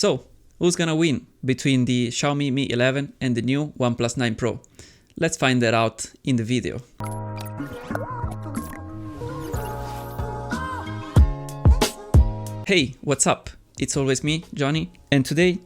So, who's gonna win between the Xiaomi Mi 11 and the new OnePlus 9 Pro? Let's find that out in the video. Hey, what's up? It's always me, Johnny, and today,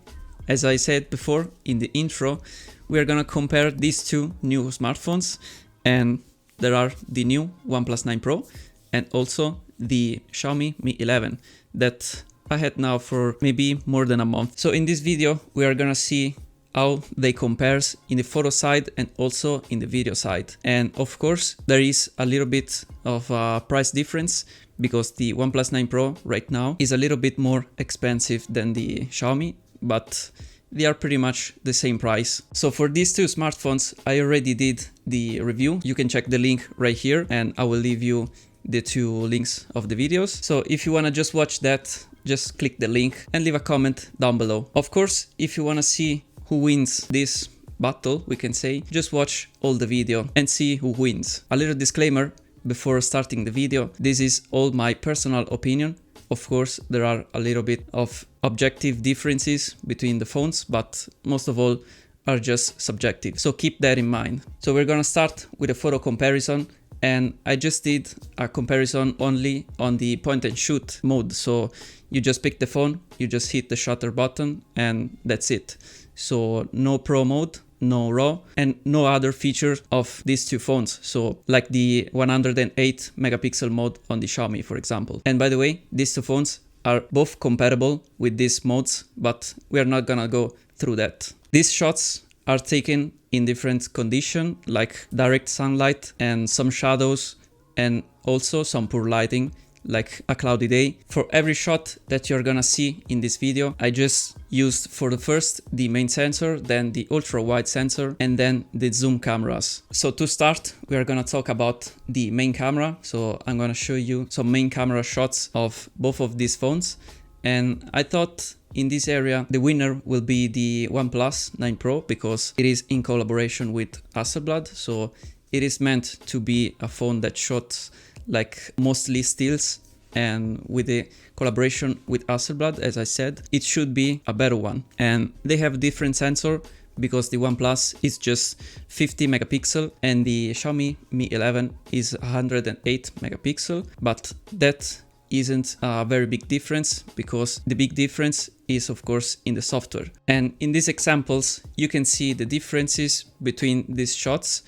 as I said before in the intro, we are gonna compare these two new smartphones, and there are the new OnePlus 9 Pro and also the Xiaomi Mi 11 that I had now for maybe more than a month. So in this video, we are gonna see how they compares in the photo side and also in the video side. And of course, there is a little bit of a price difference because the OnePlus 9 Pro right now is a little bit more expensive than the Xiaomi, but they are pretty much the same price. So for these two smartphones, I already did the review. You can check the link right here and I will leave you the two links of the videos. So if you wanna just watch that, just click the link and leave a comment down below. Of course, if you wanna see who wins this battle, we can say, just watch all the video and see who wins. A little disclaimer before starting the video, this is all my personal opinion. Of course, there are a little bit of objective differences between the phones, but most of all are just subjective. So keep that in mind. So we're gonna start with a photo comparison, and I just did a comparison only on the point and shoot mode. So you just pick the phone, you just hit the shutter button, and that's it. So no pro mode, no RAW, and no other features of these two phones. So like the 108 megapixel mode on the Xiaomi, for example. And by the way, these two phones are both compatible with these modes, but we are not gonna go through that. These shots are taken in different conditions, like direct sunlight and some shadows, and also some poor lighting, like a cloudy day. For every shot that you're gonna see in this video, I just used for the first the main sensor, then the ultra wide sensor, and then the zoom cameras. So to start, we are gonna talk about the main camera. So I'm gonna show you some main camera shots of both of these phones. And I thought in this area, the winner will be the OnePlus 9 Pro because it is in collaboration with Hasselblad. So it is meant to be a phone that shot like mostly stills, and with the collaboration with Hasselblad, as I said, it should be a better one. And they have different sensor because the OnePlus is just 50 megapixel and the Xiaomi Mi 11 is 108 megapixel, but that isn't a very big difference because the big difference is of course in the software. And in these examples, you can see the differences between these shots,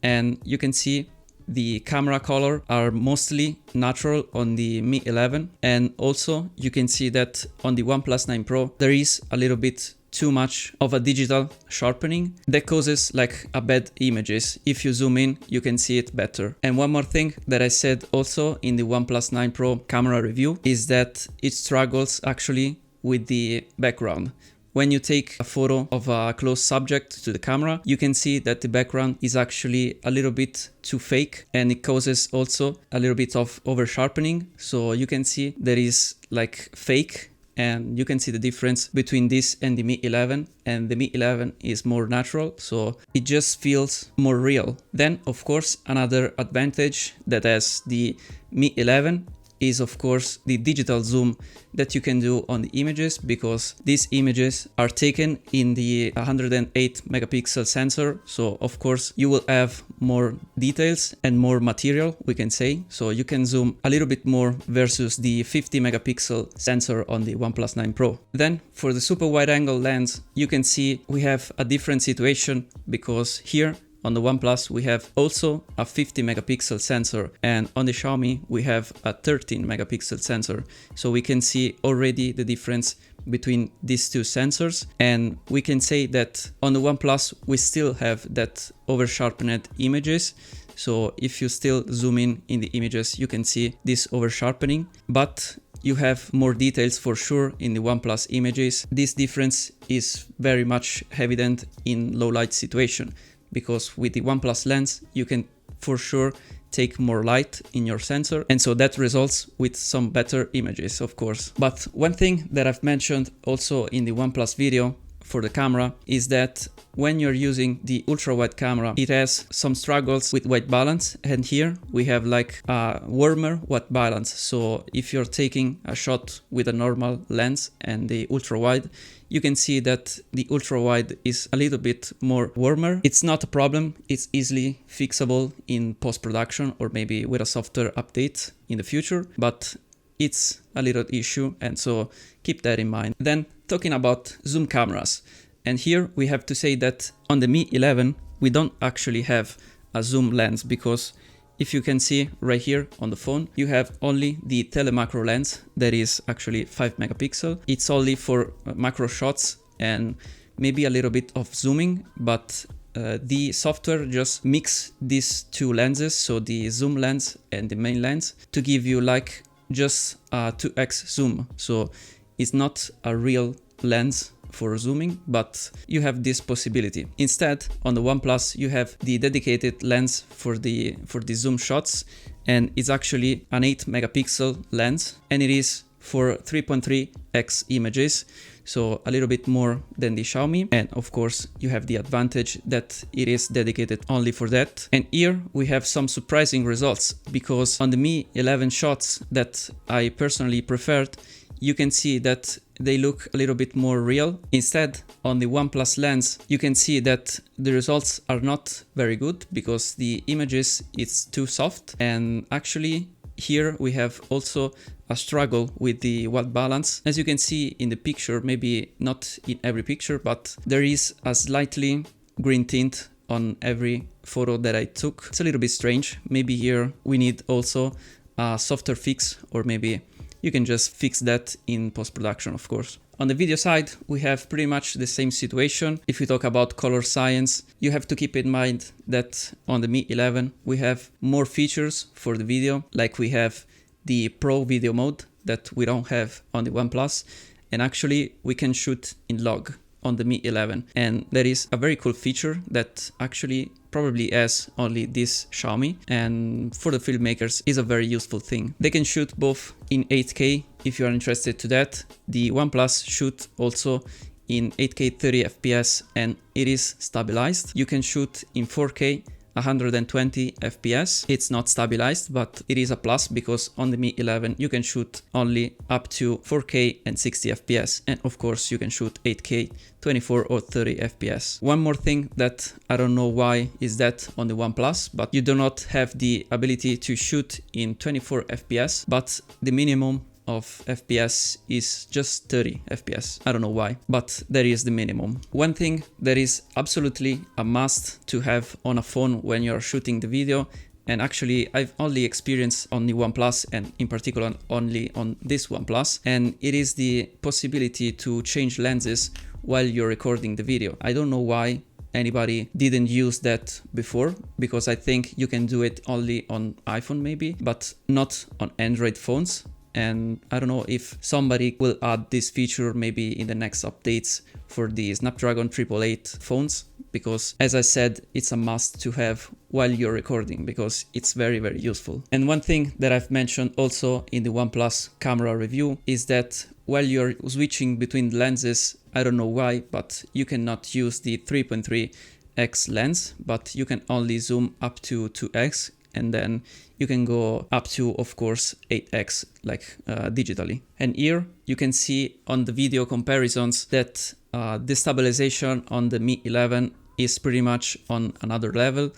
and you can see the camera color are mostly natural on the Mi 11, and also you can see that on the OnePlus 9 Pro there is a little bit too much of a digital sharpening that causes like a bad images. If you zoom in, you can see it better. And one more thing that I said also in the OnePlus 9 Pro camera review is that it struggles actually with the background. When you take a photo of a close subject to the camera, you can see that the background is actually a little bit too fake, and it causes also a little bit of over sharpening. So you can see there is like fake, and you can see the difference between this and the Mi 11, and the Mi 11 is more natural, so it just feels more real. Then of course another advantage that has the Mi 11 is of course the digital zoom that you can do on the images, because these images are taken in the 108 megapixel sensor. So of course you will have more details and more material, we can say. So you can zoom a little bit more versus the 50 megapixel sensor on the OnePlus 9 Pro. Then for the super wide angle lens, you can see we have a different situation because here on the OnePlus we have also a 50 megapixel sensor, and on the Xiaomi we have a 13 megapixel sensor. So we can see already the difference between these two sensors, and we can say that on the OnePlus we still have that over sharpened images. So if you still zoom in the images, you can see this over sharpening, but you have more details for sure in the OnePlus images. This difference is very much evident in low light situation, because with the OnePlus lens you can for sure take more light in your sensor, and so that results with some better images, of course. But one thing that I've mentioned also in the OnePlus video for the camera is that when you're using the ultra wide camera, it has some struggles with white balance, and here we have like a warmer white balance. So if you're taking a shot with a normal lens and the ultra wide, you can see that the ultra wide is a little bit more warmer. It's not a problem, it's easily fixable in post-production or maybe with a software update in the future, but it's a little issue, and so keep that in mind. Then talking about zoom cameras, and here we have to say that on the Mi 11 we don't actually have a zoom lens, because if you can see right here on the phone, you have only the telemacro lens that is actually 5 megapixel. It's only for macro shots and maybe a little bit of zooming, but the software just mix these two lenses, so the zoom lens and the main lens, to give you like just a 2x zoom. So it's not a real lens for zooming, but you have this possibility. Instead, on the OnePlus, you have the dedicated lens for the zoom shots, and it's actually an 8 megapixel lens, and it is for 3.3x images, so a little bit more than the Xiaomi. And of course, you have the advantage that it is dedicated only for that. And here we have some surprising results, because on the Mi 11 shots that I personally preferred, you can see that they look a little bit more real. Instead, on the OnePlus lens, you can see that the results are not very good because the images is too soft. And actually here we have also a struggle with the white balance. As you can see in the picture, maybe not in every picture, but there is a slightly green tint on every photo that I took. It's a little bit strange. Maybe here we need also a softer fix, or maybe you can just fix that in post-production, of course. On the video side, we have pretty much the same situation. If we talk about color science, you have to keep in mind that on the Mi 11, we have more features for the video, like we have the Pro video mode that we don't have on the OnePlus, and actually we can shoot in log on the Mi 11, and that is a very cool feature that actually probably has only this Xiaomi, and for the filmmakers is a very useful thing. They can shoot both in 8K if you are interested to that. The OnePlus shoot also in 8K 30 FPS and it is stabilized. You can shoot in 4K 120 FPS. It's not stabilized, but it is a plus, because on the Mi 11 you can shoot only up to 4K and 60 FPS, and of course you can shoot 8K 24 or 30 FPS. One more thing that I don't know why is that on the OnePlus, but you do not have the ability to shoot in 24 FPS, but the minimum of FPS is just 30 FPS. I don't know why, but that is the minimum. One thing that is absolutely a must to have on a phone when you're shooting the video, and actually I've only experienced on the OnePlus and in particular only on this OnePlus, and it is the possibility to change lenses while you're recording the video. I don't know why anybody didn't use that before, because I think you can do it only on iPhone maybe, but not on Android phones. And I don't know if somebody will add this feature maybe in the next updates for the Snapdragon 888 phones, because as I said, it's a must to have while you're recording, because it's very, very useful. And one thing that I've mentioned also in the OnePlus camera review is that while you're switching between lenses, I don't know why, but you cannot use the 3.3x lens, but you can only zoom up to 2x, and then you can go up to, of course, 8x, like digitally. And here you can see on the video comparisons that the stabilization on the Mi 11 is pretty much on another level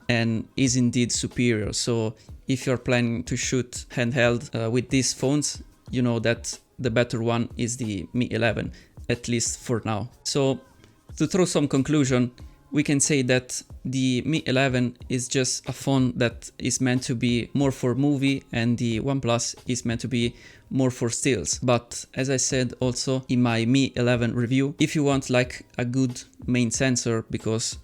and is indeed superior. So if you're planning to shoot handheld with these phones, you know that the better one is the Mi 11, at least for now. So to throw some conclusion, we can say that the Mi 11 is just a phone that is meant to be more for movie, and the OnePlus is meant to be more for stills. But as I said also in my Mi 11 review, if you want like a good main sensor, because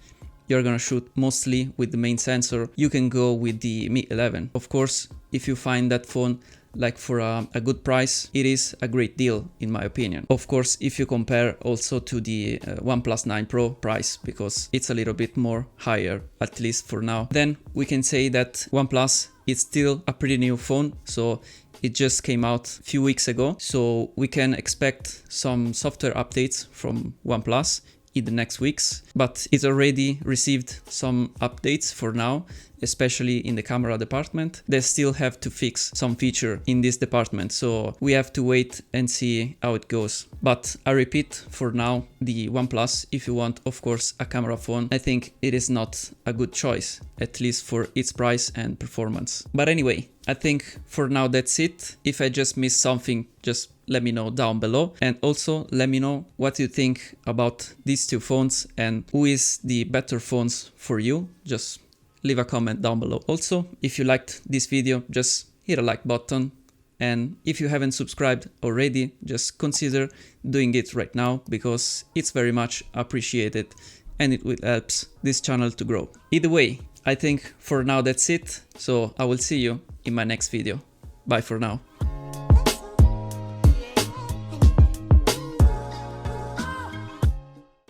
you're gonna shoot mostly with the main sensor, you can go with the Mi 11. Of course, if you find that phone like for a good price, it is a great deal in my opinion. Of course, if you compare also to the OnePlus 9 Pro price, because it's a little bit more higher, at least for now, then we can say that OnePlus is still a pretty new phone. So it just came out a few weeks ago, so we can expect some software updates from OnePlus in the next weeks, but it already received some updates for now, especially in the camera department. They still have to fix some feature in this department, so we have to wait and see how it goes. But I repeat, for now, the OnePlus, if you want, of course, a camera phone, I think it is not a good choice, at least for its price and performance. But anyway, I think for now that's it. If I just missed something, just let me know down below, and also let me know what you think about these two phones and who is the better phones for you. Just leave a comment down below. Also, if you liked this video, just hit a like button, and if you haven't subscribed already, just consider doing it right now, because it's very much appreciated and it will help this channel to grow. Either way, I think for now that's it, so I will see you in my next video. Bye for now.